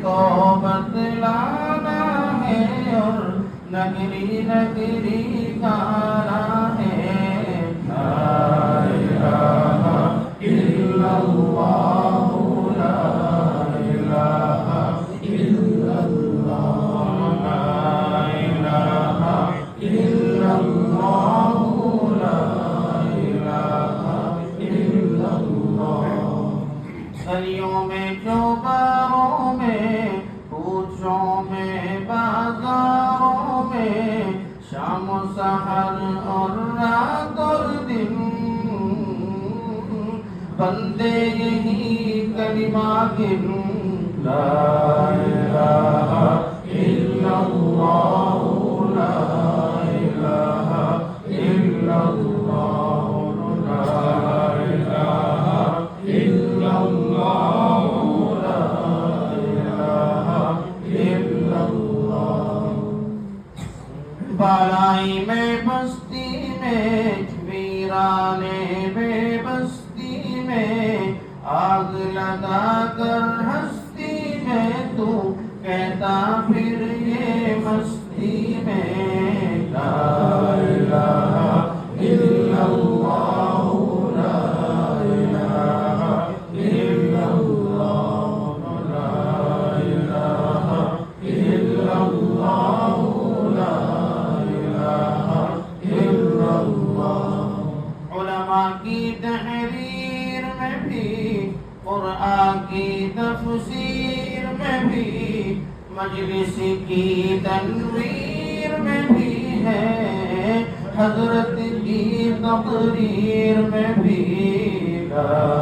کو بتلانا ہے اور نگری نگری گانا ہے لا الہ الا اللہ لا الہ الا اللہ لا الہ الا اللہ لا الہ الا اللہ گلیوں میں چوباروں میں کوچوں میں بازاروں میں شام و سحر اور رات اور دن بندے یہی کلمہ گن لا الہ الا اللہ لا الہ الا اللہ لا الہ الا اللہ لا الہ الا اللہ بالائی میں بستی میں ویرانے میں بستی میں آگ لگا کر ہستی میں تو کہتا پھر یہ مستی میں لا الہ الا اللہ لا الہ الا اللہ لا الہ الا اللہ لا الہ الا اللہ علماء کی تحریر میں بھی قرآن کی تفسیر میں بھی مجلس کی تنویر میں بھی ہے حضرت کی تقریر میں بھی لا